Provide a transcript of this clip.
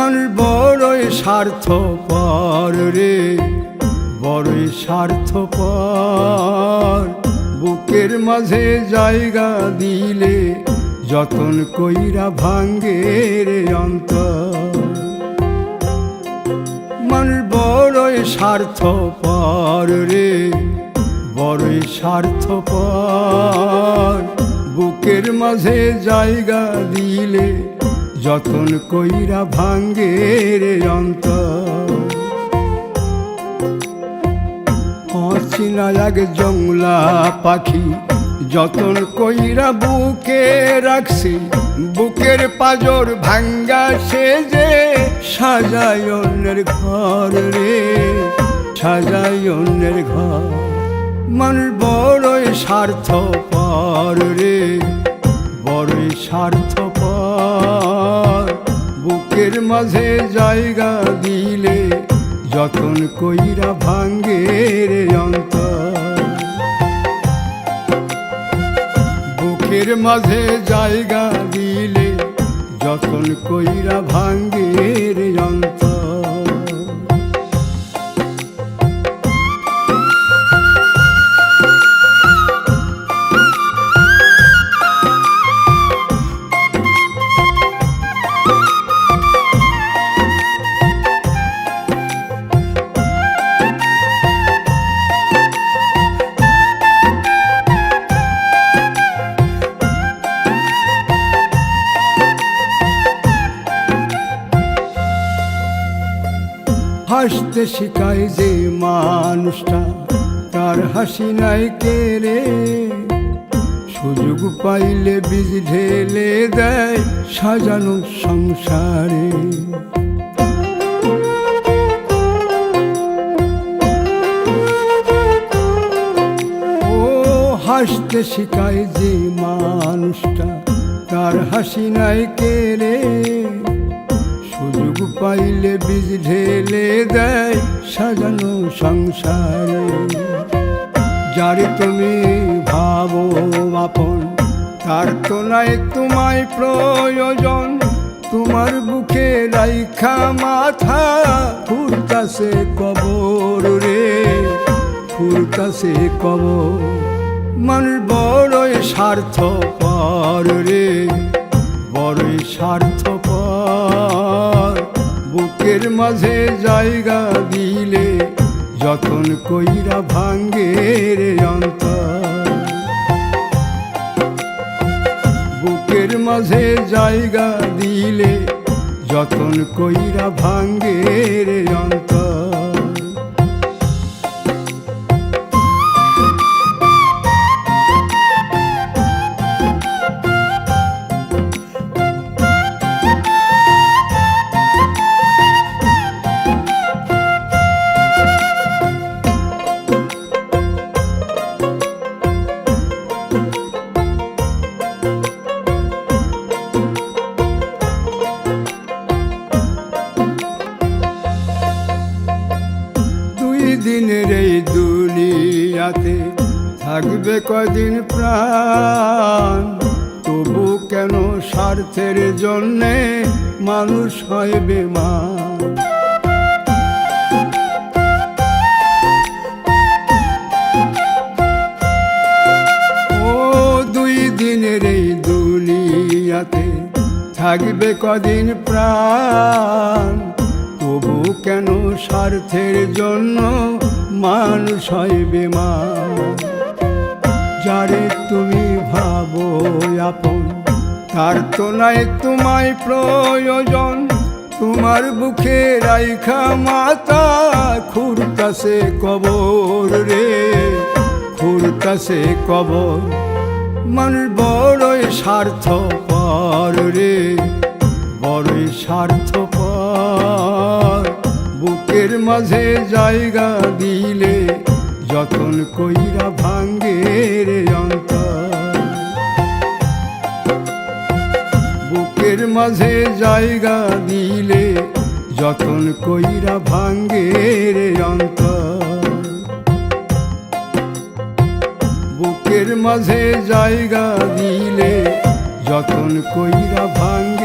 মানুষ বড়ই স্বার্থপর রে, বড়ই স্বার্থপর। বুকের মাঝে জায়গা দিলে যতন কইরা ভাঙ্গে রে অন্তর। মানুষ বড়ই স্বার্থপর রে, বড়ই স্বার্থপর। বুকের মাঝে জায়গা দিলে যতন কইরা ভাঙ্গে রে অন্তর। অচিনা এক জংলা পাখি যতন কইরা বুকে রাখছি, বুকের পাজর ভাঙ্গা সে যে সাজায় অন্যের ঘর রে, সাজায় অন্যের ঘর। মানুষ বড়ই স্বার্থপর রে, বড়ই স্বার্থপর। বুকের মাঝে জায়গা দিলে যতন কইরা ভাঙ্গে রে অন্তর। বুকের মাঝে জায়গা দিলে যতন কইরা ভাঙ্গে রে অন্তর। হাসতে শিখায় যে মানুষটা, তার হাসি নাই কেড়ে। সুযোগ পাইলে বীজ ঢেলে দেয় সাজানো সংসারে। ও হাসতে শিখায় যে মানুষটা, তার হাসি নাই কেড়ে। সুযোগ পাইলে বীজ ঢেলে দেয় সাজানো সংসারে। যারে তুমি ভাবো আপন, তার তো নাই তোমায় প্রয়োজন। তোমার বুকে রাইখা মাথা ফুরতাছে কবর রে, ফুরতাছে কবর। মানুষ বড়ই স্বার্থপর রে, বড়ই স্বার্থপর। বুকের মাঝে জায়গা দিলে যতন কইরা ভাঙ্গে রে অন্তর। বুকের মাঝে জায়গা দিলে যতন কইরা ভাঙ্গে রে অন্তর। দিনের এই দুনিয়াতে থাকবে কদিন প্রাণ, তবু কেন স্বার্থের জন্যে মানুষ হয় বেমান। ও দুই দিনের এই দুনিয়াতে থাকবে কদিন প্রাণ, তবু কেন স্বার্থের জন্য মানুষ হয় বেমান। যারে তুমি ভাবো আপন, তার তো নাই তোমায় প্রয়োজন। তোমার বুকে রাইখা মাথা খুরতাছে কবর রে, খুরতাছে কবর। মানুষ বড়ই স্বার্থপর রে, বড়ই স্বার্থপর। বুকের মাঝে জায়গা দিলে যতন কইরা ভাঙ্গে রে অন্তর। বুকের মাঝে জায়গা দিলে যতন কইরা ভাঙ্গে রে অন্তর। বুকের মাঝে জায়গা দিলে যতন কইরা ভাঙ্গে